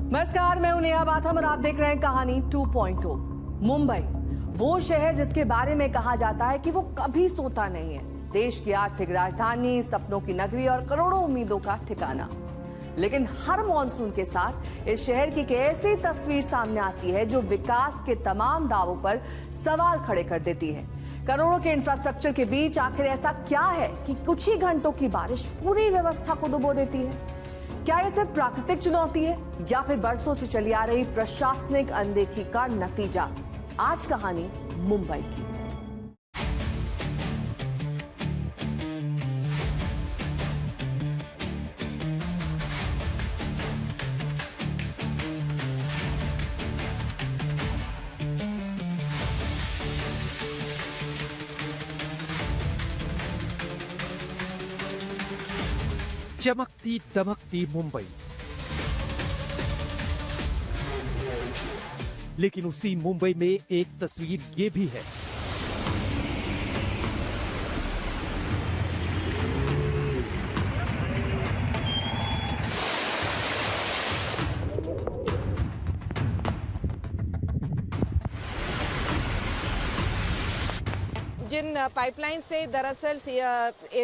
नमस्कार, मैं हूं नेहा बाथम और आप देख रहे हैं कहानी 2.0। मुंबई, वो शहर जिसके बारे में कहा जाता है कि वो कभी सोता नहीं है। देश की आर्थिक राजधानी, सपनों की नगरी और करोड़ों उम्मीदों का ठिकाना। लेकिन हर मॉनसून के साथ इस शहर की एक ऐसी तस्वीर सामने आती है जो विकास के तमाम दावों पर सवाल खड़े कर देती है। करोड़ों के इंफ्रास्ट्रक्चर के बीच आखिर ऐसा क्या है कि कुछ ही घंटों की बारिश पूरी व्यवस्था को डुबो देती है? क्या यह सिर्फ प्राकृतिक चुनौती है या फिर बरसों से चली आ रही प्रशासनिक अनदेखी का नतीजा? आज कहानी मुंबई की। चमकती दमकती मुंबई, लेकिन उसी मुंबई में एक तस्वीर ये भी है। जिन पाइपलाइन से दरअसल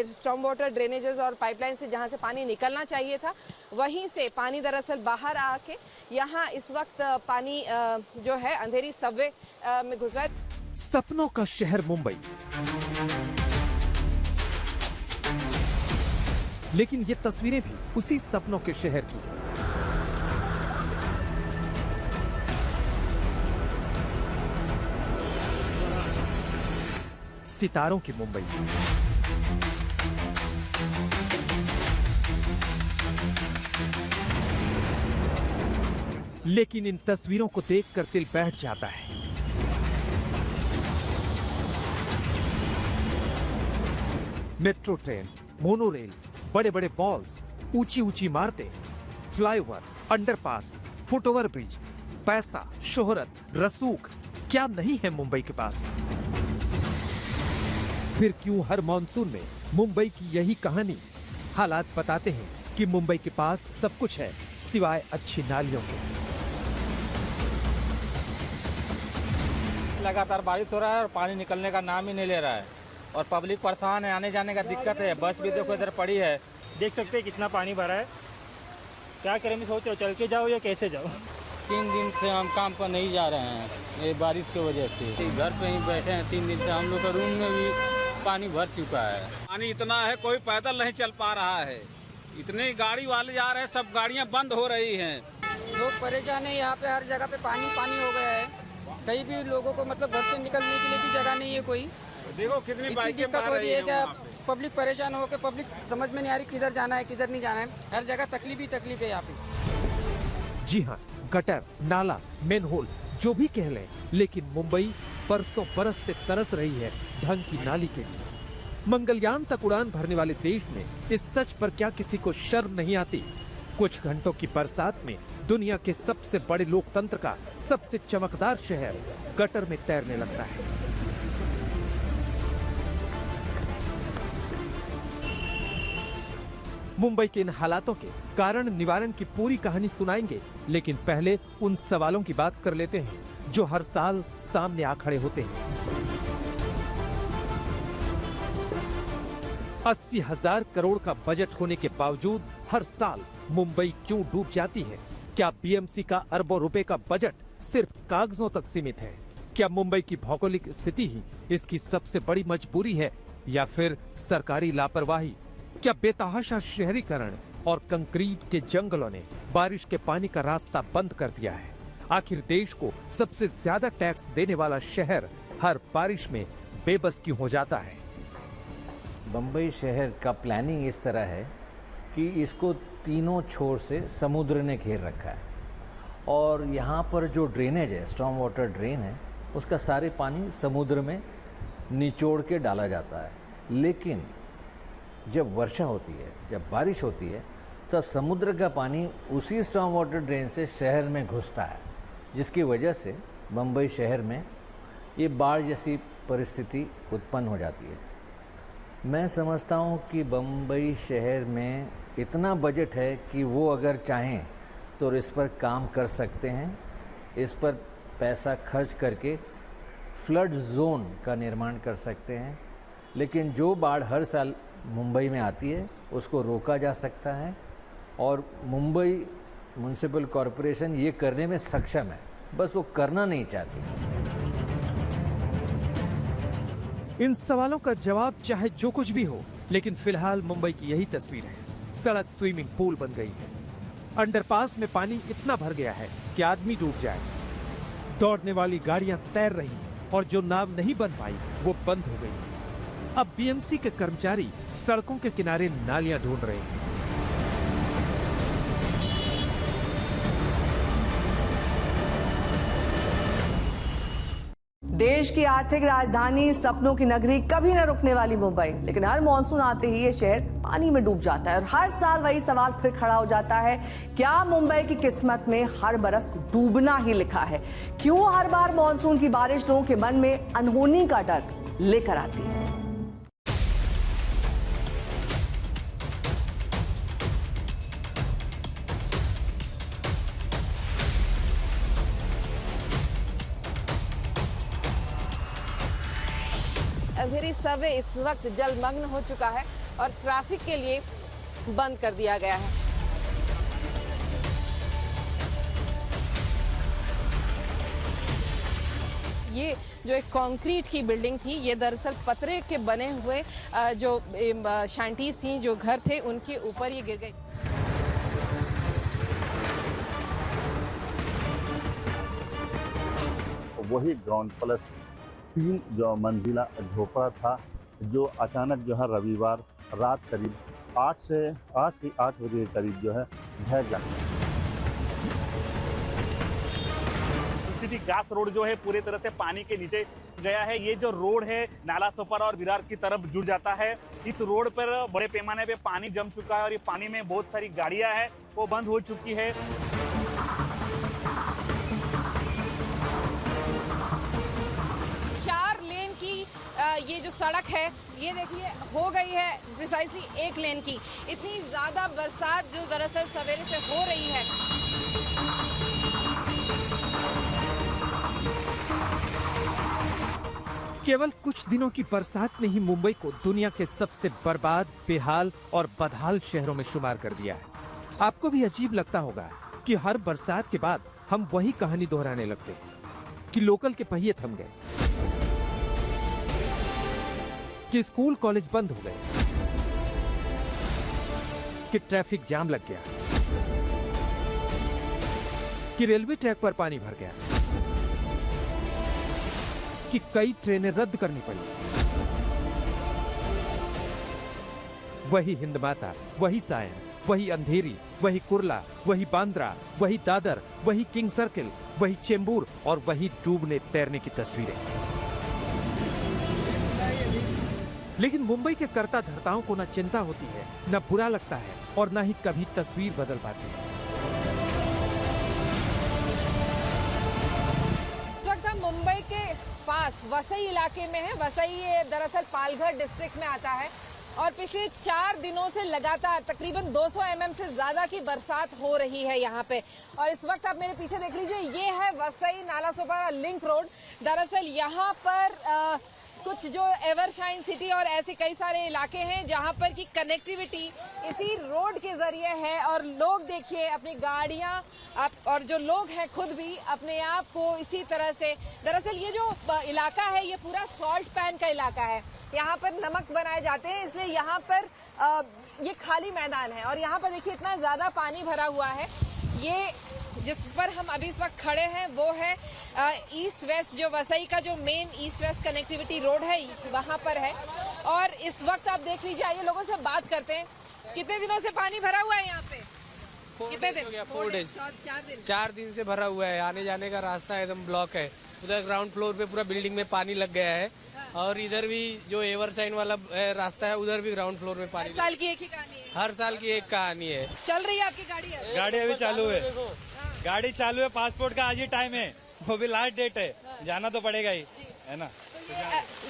स्टॉर्म वाटर ड्रेनेजेस और पाइपलाइन से जहां से पानी निकलना चाहिए था, वहीं से पानी दरअसल बाहर आके यहां इस वक्त पानी जो है अंधेरी सबवे में घुस रहा है। सपनों का शहर मुंबई, लेकिन ये तस्वीरें भी उसी सपनों के शहर की हैं। सितारों की मुंबई। लेकिन इन तस्वीरों को देखकर दिल बैठ जाता है। मेट्रो ट्रेन, मोनोरेल, बड़े बड़े मॉल्स, ऊंची ऊंची इमारतें, फ्लाईओवर, अंडरपास, फुटओवर ब्रिज, पैसा, शोहरत, रसूख, क्या नहीं है मुंबई के पास? फिर क्यों हर मॉनसून में मुंबई की यही कहानी? हालात बताते हैं कि मुंबई के पास सब कुछ है सिवाय अच्छी नालियों के। लगातार बारिश हो रहा है और पानी निकलने का नाम ही नहीं ले रहा है और पब्लिक परेशान है, आने जाने का दिक्कत है। बस भी देखो इधर पड़ी है, देख सकते हैं कितना पानी भरा है। क्या करें, मैं सोच रहा हूँ चल के जाओ या कैसे जाओ। 3 दिन से हम काम पर नहीं जा रहे हैं ये बारिश की वजह से। घर पे ही बैठे हैं 3 दिन से। हम लोग का रूम में भी पानी भर चुका है। पानी इतना है कोई पैदल नहीं चल पा रहा है। इतनी गाड़ी वाले जा रहे हैं, सब गाड़ियां बंद हो रही हैं। लोग परेशान है। यहाँ पे हर जगह पे पानी पानी हो गया है। कहीं भी लोगों को मतलब घर से निकलने के लिए भी जगह नहीं है। कोई देखो कितनी बाइकें दिक्कत हो रही है। क्या पब्लिक परेशान हो के पब्लिक समझ में नहीं आ रही किधर जाना है किधर नहीं जाना है। हर जगह तकलीफ ही तकलीफ है यहाँ पे। जी हाँ, गटर, नाला, मेनहोल जो भी कह लें, लेकिन मुंबई बरसों बरस से तरस रही है ढंग की नाली के लिए। मंगलयान तक उड़ान भरने वाले देश में इस सच पर क्या किसी को शर्म नहीं आती? कुछ घंटों की बरसात में दुनिया के सबसे बड़े लोकतंत्र का सबसे चमकदार शहर गटर में तैरने लगता है। मुंबई के इन हालातों के कारण निवारण की पूरी कहानी सुनाएंगे, लेकिन पहले उन सवालों की बात कर लेते हैं जो हर साल सामने आ खड़े होते हैं। 80,000 करोड़ का बजट होने के बावजूद हर साल मुंबई क्यों डूब जाती है? क्या बीएमसी का अरबों रुपए का बजट सिर्फ कागजों तक सीमित है? क्या मुंबई की भौगोलिक स्थिति ही इसकी सबसे बड़ी मजबूरी है या फिर सरकारी लापरवाही? क्या बेतहाशा शहरीकरण और कंक्रीट के जंगलों ने बारिश के पानी का रास्ता बंद कर दिया है? आखिर देश को सबसे ज्यादा टैक्स देने वाला शहर हर बारिश में बेबस क्यों हो जाता है? बम्बई शहर का प्लानिंग इस तरह है कि इसको तीनों छोर से समुद्र ने घेर रखा है और यहाँ पर जो ड्रेनेज है, स्टॉर्म वाटर ड्रेन है, उसका सारे पानी समुद्र में निचोड़ के डाला जाता है। लेकिन जब वर्षा होती है, जब बारिश होती है, तब समुद्र का पानी उसी स्टॉर्म वाटर ड्रेन से शहर में घुसता है, जिसकी वजह से बम्बई शहर में ये बाढ़ जैसी परिस्थिति उत्पन्न हो जाती है। मैं समझता हूँ कि बम्बई शहर में इतना बजट है कि वो अगर चाहें तो इस पर काम कर सकते हैं, इस पर पैसा खर्च करके फ्लड जोन का निर्माण कर सकते हैं। लेकिन जो बाढ़ हर साल मुंबई में आती है उसको रोका जा सकता है और मुंबई म्युनिसिपल कॉरपोरेशन ये करने में सक्षम है, बस वो करना नहीं चाहती। इन सवालों का जवाब चाहे जो कुछ भी हो, लेकिन फिलहाल मुंबई की यही तस्वीर है। सड़क स्विमिंग पूल बन गई है, अंडरपास में पानी इतना भर गया है कि आदमी डूब जाए। दौड़ने वाली गाड़ियां तैर रही और जो नाव नहीं बन पाई वो बंद हो गई। अब बीएमसी के कर्मचारी सड़कों के किनारे नालियां ढूंढ रहे हैं। देश की आर्थिक राजधानी, सपनों की नगरी, कभी न रुकने वाली मुंबई, लेकिन हर मॉनसून आते ही ये शहर पानी में डूब जाता है और हर साल वही सवाल फिर खड़ा हो जाता है, क्या मुंबई की किस्मत में हर बरस डूबना ही लिखा है? क्यों हर बार मॉनसून की बारिश लोगों के मन में अनहोनी का डर लेकर आती है? अंधेरी सबवे इस वक्त जलमग्न हो चुका है और ट्रैफिक के लिए बंद कर दिया गया है। ये जो एक कंक्रीट की बिल्डिंग थी, ये दरअसल पतरे के बने हुए जो शांटीज थी, जो घर थे, उनके ऊपर ये गिर गई। वही ग्राउंड प्लस 3 जो मंजिला झोपड़ा था, जो अचानक जो है रविवार रात करीब 8 बजे के करीब जो है ढह गया। सिटी गास रोड जो है पूरी तरह से पानी के नीचे गया है। ये जो रोड है नालासोपारा और विरार की तरफ जुड़ जाता है। इस रोड पर बड़े पैमाने पे पानी जम चुका है और ये पानी में बहुत सारी गाड़ियां हैं वो बंद हो चुकी है। 4 लेन की ये जो सड़क है, ये देखिए हो गई है प्रिसाइसली 1 लेन की। इतनी ज्यादा बरसात जो दरअसल सवेरे से हो रही है। केवल कुछ दिनों की बरसात ने ही मुंबई को दुनिया के सबसे बर्बाद, बेहाल और बदहाल शहरों में शुमार कर दिया है। आपको भी अजीब लगता होगा कि हर बरसात के बाद हम वही कहानी दोहराने लगते हैं कि लोकल के पहिए थम गए, कि स्कूल कॉलेज बंद हो गए, कि ट्रैफिक जाम लग गया, कि रेलवे ट्रैक पर पानी भर गया, कि कई ट्रेनें रद्द करनी पड़ी। वही हिंद माता, वही सायन, वही अंधेरी, वही कुर्ला, वही बांद्रा, वही दादर, वही किंग सर्किल, वही चेंबूर और वही डूबने तैरने की तस्वीरें। लेकिन मुंबई के कर्ता धर्ताओं को न चिंता होती है, न बुरा लगता है और न ही कभी तस्वीर बदल पाती है। मुंबई के पास वसई इलाके में है। वसई ये दरअसल पालघर डिस्ट्रिक्ट में आता है और पिछले 4 दिनों से लगातार तकरीबन 200 mm से ज्यादा की बरसात हो रही है यहाँ पे। और इस वक्त आप मेरे पीछे देख लीजिए, ये है वसई नालासोपारा लिंक रोड। दरअसल यहाँ पर कुछ जो एवरशाइन सिटी और ऐसे कई सारे इलाके हैं जहां पर की कनेक्टिविटी इसी रोड के जरिए है। और लोग देखिए अपनी गाड़ियां और जो लोग हैं खुद भी अपने आप को इसी तरह से, दरअसल ये जो इलाका है ये पूरा सॉल्ट पैन का इलाका है। यहाँ पर नमक बनाए जाते हैं, इसलिए यहाँ पर ये खाली मैदान है और यहाँ पर देखिए इतना ज्यादा पानी भरा हुआ है। ये जिस पर हम अभी इस वक्त खड़े हैं वो है ईस्ट वेस्ट, जो वसई का जो main east west connectivity road है वहां पर है। और इस वक्त आप देख लीजिए, आइए लोगों से बात करते हैं। कितने दिनों से पानी भरा हुआ है यहाँ पे? कितने दिन? 4 डेज, 4 दिन से भरा हुआ है। आने जाने का रास्ता एकदम ब्लॉक है। उधर ग्राउंड फ्लोर पे पूरा बिल्डिंग में पानी लग गया है और इधर भी जो एवरसाइन वाला रास्ता है उधर भी ग्राउंड फ्लोर में पानी। हर साल की एक ही कहानी है। हर साल की एक कहानी है। चल रही है आपकी गाड़ी? गाड़ी अभी चालू है। गाड़ी चालू है। पासपोर्ट का आज ही टाइम है, वो भी लास्ट डेट है, जाना तो पड़ेगा ही, है ना। तो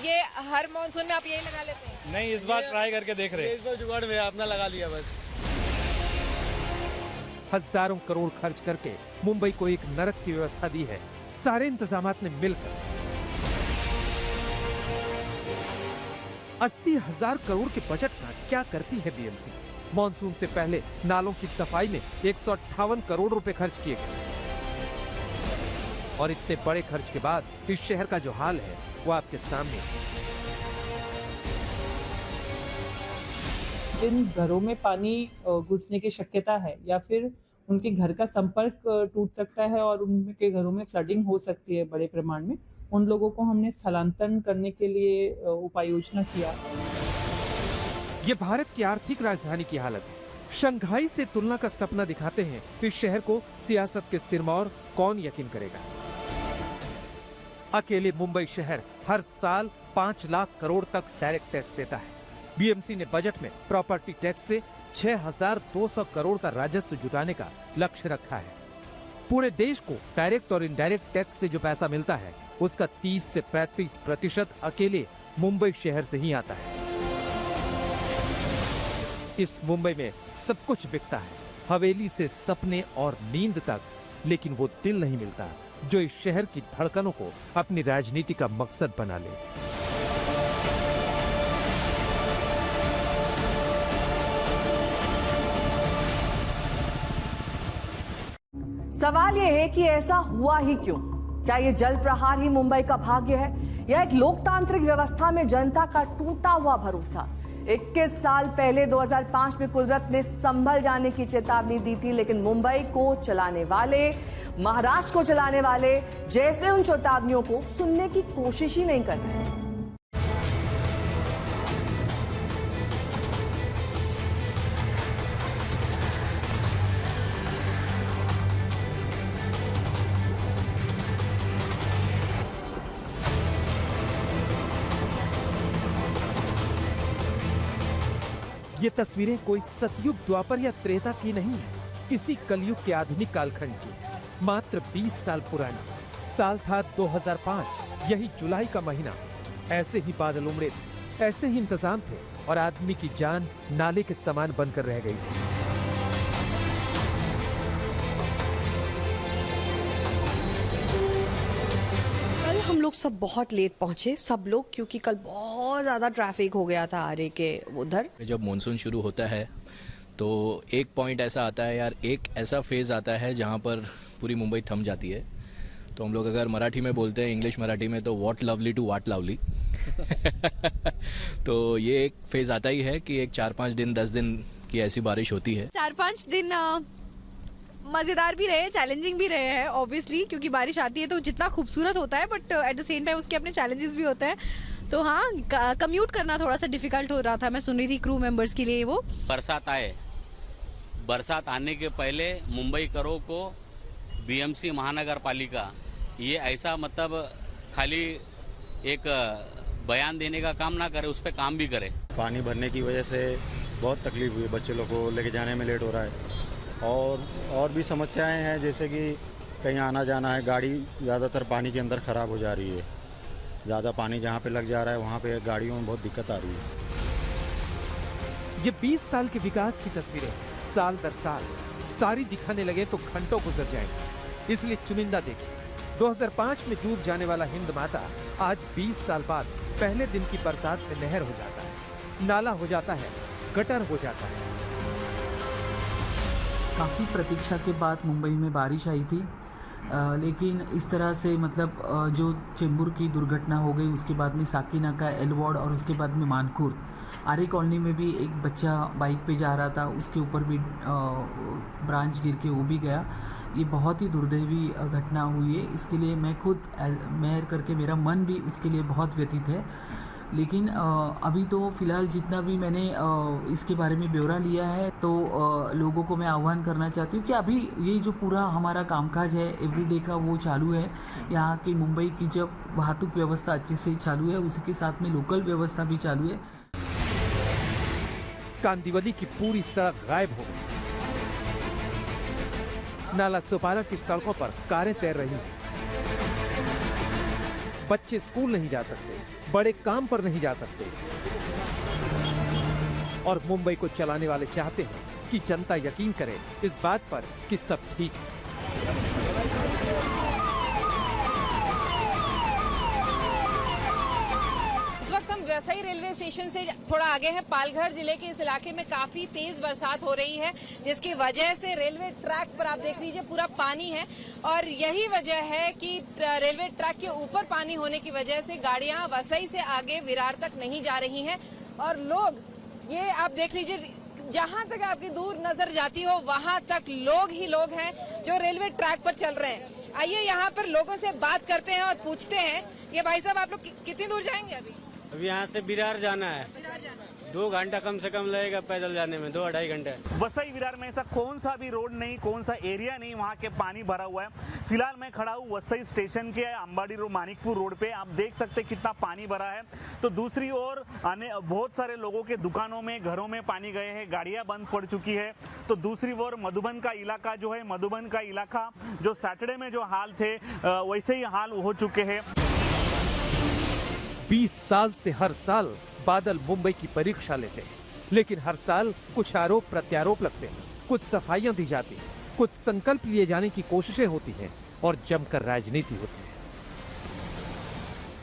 ये हर मानसून में आप यही लगा लेते हैं? नहीं, इस बार ट्राई करके देख रहे हैं। इस बार जुगाड़ में अपना लगा लिया बस। हजारों करोड़ खर्च करके मुंबई को एक नरक की व्यवस्था दी है। सारे इंतजामात ने मिलकर 80,000 करोड़ के बजट का क्या करती है बीएमसी? मॉनसून से पहले नालों की सफाई में 158 करोड़ रुपए खर्च किए गए और इतने बड़े खर्च के बाद इस शहर का जो हाल है वो आपके सामने है। जिन घरों में पानी घुसने की शक्यता है या फिर उनके घर का संपर्क टूट सकता है और उनके घरों में फ्लडिंग हो सकती है बड़े प्रमाण में, उन लोगों को हमने स्थलांतरण करने के लिए उपाय योजना किया। ये भारत की आर्थिक राजधानी की हालत है। शंघाई से तुलना का सपना दिखाते हैं इस शहर को सियासत के सिरमौर कौन यकीन करेगा। अकेले मुंबई शहर हर साल 5 लाख करोड़ तक डायरेक्ट टैक्स देता है। बीएमसी ने बजट में प्रॉपर्टी टैक्स से 6,200 करोड़ का राजस्व जुटाने का लक्ष्य रखा है। पूरे देश को डायरेक्ट और इनडायरेक्ट टैक्स से जो पैसा मिलता है उसका 30 से 35% अकेले मुंबई शहर से ही आता है। इस मुंबई में सब कुछ बिकता है, हवेली से सपने और नींद तक, लेकिन वो दिल नहीं मिलता जो इस शहर की धड़कनों को अपनी राजनीति का मकसद बना ले। सवाल यह है कि ऐसा हुआ ही क्यों? क्या ये जल प्रहार ही मुंबई का भाग्य है या एक लोकतांत्रिक व्यवस्था में जनता का टूटा हुआ भरोसा? 21 साल पहले 2005 में कुदरत ने संभल जाने की चेतावनी दी थी, लेकिन मुंबई को चलाने वाले, महाराष्ट्र को चलाने वाले जैसे उन चेतावनियों को सुनने की कोशिश ही नहीं कर रहे। ये तस्वीरें कोई सतयुग, द्वापर या त्रेता की नहीं है, किसी कलयुग के आधुनिक कालखंड की, मात्र 20 साल पुरानी। साल था 2005, यही जुलाई का महीना। ऐसे ही बादल उमड़े थे, ऐसे ही इंतजाम थे और आदमी की जान नाले के समान बनकर रह गई थी। हम लोग सब बहुत लेट पहुंचे, सब लोग, क्योंकि कल बहुत ज़्यादा ट्रैफिक हो गया था आरे के उधर। जब मॉनसून शुरू होता है तो एक पॉइंट ऐसा आता है यार, एक ऐसा फेज़ आता है जहाँ पर पूरी मुंबई थम जाती है। तो हम लोग अगर मराठी में बोलते हैं, इंग्लिश मराठी में, तो what lovely to what lovely. तो ये एक फेज़ आता ही है कि एक 4-5 दिन 10 दिन की ऐसी बारिश होती है। 4-5 दिन मज़ेदार भी रहे, चैलेंजिंग भी रहे हैं ऑब्वियसली, क्योंकि बारिश आती है तो जितना खूबसूरत होता है but at the same time उसके अपने चैलेंजेस भी होते हैं। तो हाँ, कम्यूट करना थोड़ा सा डिफिकल्ट हो रहा था, मैं सुन रही थी क्रू मेंबर्स के लिए। वो बरसात आने के पहले मुंबई करो को बीएमसी महानगर पालिका ये ऐसा मतलब खाली एक बयान देने का काम ना करे, उस पर काम भी करे। पानी भरने की वजह से बहुत तकलीफ हुई, बच्चे लोग को लेके जाने में लेट हो रहा है और भी समस्याएं हैं, जैसे कि कहीं आना जाना है, गाड़ी ज़्यादातर पानी के अंदर ख़राब हो जा रही है। ज़्यादा पानी जहाँ पे लग जा रहा है वहाँ पे गाड़ियों में बहुत दिक्कत आ रही है। ये 20 साल के विकास की तस्वीरें साल दर साल सारी दिखाने लगे तो घंटों गुजर जाएंगे, इसलिए चुनिंदा देखिए। 2005 में डूब जाने वाला हिंद माता आज 20 साल बाद पहले दिन की बरसात में नहर हो जाता है, नाला हो जाता है, गटर हो जाता है। काफ़ी प्रतीक्षा के बाद मुंबई में बारिश आई थी, लेकिन इस तरह से मतलब जो चेंबूर की दुर्घटना हो गई, उसके बाद में साकीनाका, एल वार्ड और उसके बाद में मानकुर, आर्य कॉलोनी में भी एक बच्चा बाइक पे जा रहा था, उसके ऊपर भी ब्रांच गिर के वो भी गया। ये बहुत ही दुर्दैवी घटना हुई है। इसके लिए मैं खुद मेहर करके मेरा मन भी उसके लिए बहुत व्यथित है। लेकिन अभी तो फ़िलहाल जितना भी मैंने इसके बारे में ब्यौरा लिया है, तो लोगों को मैं आह्वान करना चाहती हूँ कि अभी ये जो पूरा हमारा कामकाज है एवरीडे का वो चालू है। यहाँ की मुंबई की जब वाहतुक व्यवस्था अच्छे से चालू है, उसी के साथ में लोकल व्यवस्था भी चालू है। कांदिवली की पूरी सड़क गायब हो गई, नाला सोपारा की सड़कों पर कारें तैर रही हैं, बच्चे स्कूल नहीं जा सकते, बड़े काम पर नहीं जा सकते, और मुंबई को चलाने वाले चाहते हैं कि जनता यकीन करे इस बात पर कि सब ठीक है। इस वक्त हम वसई रेलवे स्टेशन से थोड़ा आगे हैं। पालघर जिले के इस इलाके में काफी तेज बरसात हो रही है, जिसकी वजह से रेलवे ट्रैक पर आप देख लीजिए पूरा पानी है। और यही वजह है कि रेलवे ट्रैक के ऊपर पानी होने की वजह से गाड़ियां वसई से आगे विरार तक नहीं जा रही हैं। और लोग, ये आप देख लीजिए, जहां तक आपकी दूर नजर जाती हो वहां तक लोग ही लोग हैं जो रेलवे ट्रैक पर चल रहे हैं। आइए यहाँ पर लोगों से बात करते हैं और पूछते हैं। ये भाई साहब, आप लोग कितनी दूर जाएंगे अभी यहाँ से विरार जाना है। 2 घंटा कम से कम लगेगा पैदल जाने में, 2-2.5 घंटे। वसई विरार में ऐसा कौन सा भी रोड नहीं, कौन सा एरिया नहीं वहाँ के पानी भरा हुआ है। फिलहाल मैं खड़ा हूँ वसई स्टेशन के अंबाडी रोड मानिकपुर रोड पे। आप देख सकते कितना पानी भरा है। तो दूसरी ओर आने बहुत सारे लोगों के दुकानों में, घरों में पानी गए हैं, गाड़ियाँ बंद पड़ चुकी है। तो दूसरी ओर मधुबन का इलाका जो है, मधुबन का इलाका जो सैटरडे में जो हाल थे वैसे ही हाल हो चुके हैं। 20 साल से हर साल बादल मुंबई की परीक्षा लेते हैं, लेकिन हर साल कुछ आरोप प्रत्यारोप लगते हैं, कुछ सफाइयां दी जाती हैं, कुछ संकल्प लिए जाने की कोशिशें होती हैं और जमकर राजनीति होती है।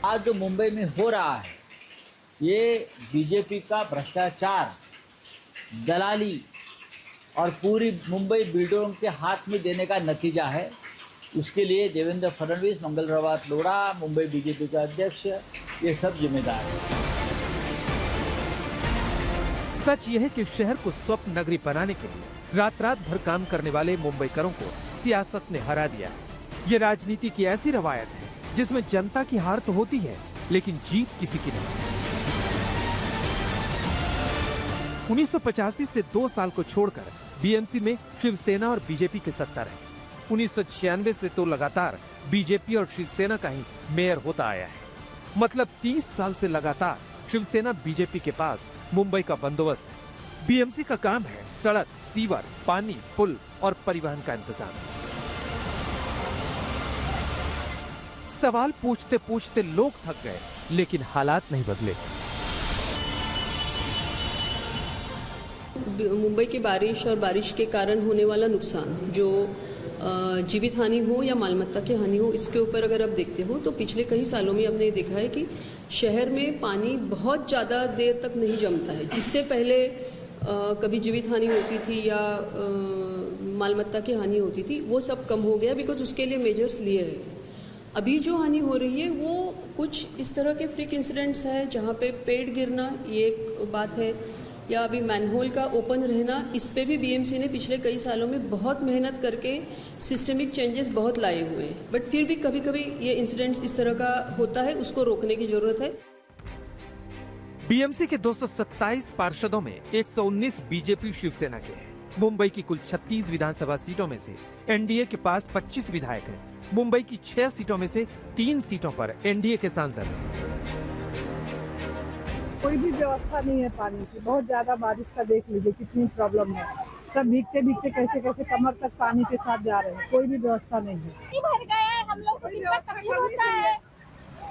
आज जो मुंबई में हो रहा है, ये बीजेपी का भ्रष्टाचार, दलाली और पूरी मुंबई बिल्डरों के हाथ में देने का नतीजा है। उसके लिए देवेंद्र फडणवीस, मंगल प्रभात लोढ़ा, मुंबई बीजेपी का अध्यक्ष, ये सब जिम्मेदार हैं। सच यह है कि शहर को स्वप्न नगरी बनाने के लिए रात रात भर काम करने वाले मुंबईकरों को सियासत ने हरा दिया है। ये राजनीति की ऐसी रवायत है जिसमें जनता की हार तो होती है, लेकिन जीत किसी की नहीं। 1985 से 2 साल को छोड़कर बीएमसी में शिवसेना और बीजेपी की सत्ता रही। 1996 से तो लगातार बीजेपी और शिवसेना का ही मेयर होता आया है। मतलब 30 साल से लगातार शिवसेना बीजेपी के पास मुंबई का बंदोबस्त है। बीएमसी का काम है सड़क, सीवर, पानी, पुल और परिवहन का इंतजाम। सवाल पूछते पूछते लोग थक गए, लेकिन हालात नहीं बदले। मुंबई की बारिश और बारिश के कारण होने वाला नुकसान, जो जीवित हानि हो या मालमत्ता की हानि हो, इसके ऊपर अगर आप देखते हो तो पिछले कई सालों में आपने देखा है कि शहर में पानी बहुत ज़्यादा देर तक नहीं जमता है। जिससे पहले कभी जीवित हानि होती थी या मालमत्ता की हानि होती थी, वो सब कम हो गया, बिकॉज उसके लिए मेजर्स लिए हैं। अभी जो हानि हो रही है वो कुछ इस तरह के फ्रीक इंसिडेंट्स हैं जहाँ पे पेड़ गिरना, ये एक बात है, या अभी मैनहोल का ओपन रहना। इस पे भी बीएमसी ने पिछले कई सालों में बहुत मेहनत करके सिस्टमिक चेंजेस बहुत लाए हुए हैं, बट फिर भी कभी कभी ये इंसिडेंट्स इस तरह का होता है, उसको रोकने की जरूरत है। बीएमसी के 227 पार्षदों में 119 बीजेपी शिवसेना के हैं। मुंबई की कुल 36 विधानसभा सीटों में से एनडीए के पास 25 विधायक हैं। मुंबई की 6 सीटों में से 3 सीटों पर एनडीए के सांसद हैं। कोई भी व्यवस्था नहीं है पानी की। बहुत ज्यादा बारिश का देख लीजिए कितनी प्रॉब्लम है। सब भीगते भीगते कैसे कैसे कमर तक पानी के साथ जा रहे हैं। कोई भी व्यवस्था नहीं है। भर गया है, हम लोग को कितना तकलीफ होता है,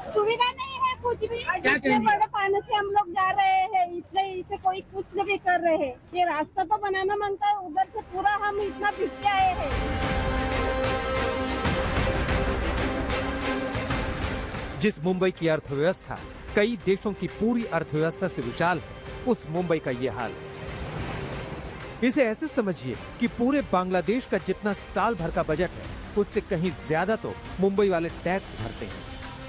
सुविधा नहीं है कुछ भी। इतने बड़े पानी से हम लोग जा रहे हैं, इतने कोई कुछ नहीं कर रहे हैं। ये रास्ता तो बनाना मांगता है, उधर से पूरा हम इतना भीगते आए हैं। जिस मुंबई की अर्थव्यवस्था कई देशों की पूरी अर्थव्यवस्था से विशाल है, उस मुंबई का ये हाल है। इसे ऐसे समझिए कि पूरे बांग्लादेश का जितना साल भर का बजट है, उससे कहीं ज्यादा तो मुंबई वाले टैक्स भरते हैं।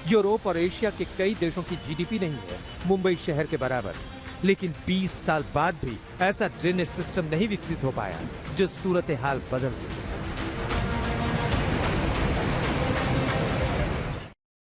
यूरोप और एशिया के कई देशों की जीडीपी नहीं है मुंबई शहर के बराबर, लेकिन 20 साल बाद भी ऐसा ड्रेनेज सिस्टम नहीं विकसित हो पाया जो सूरत हाल बदल दे।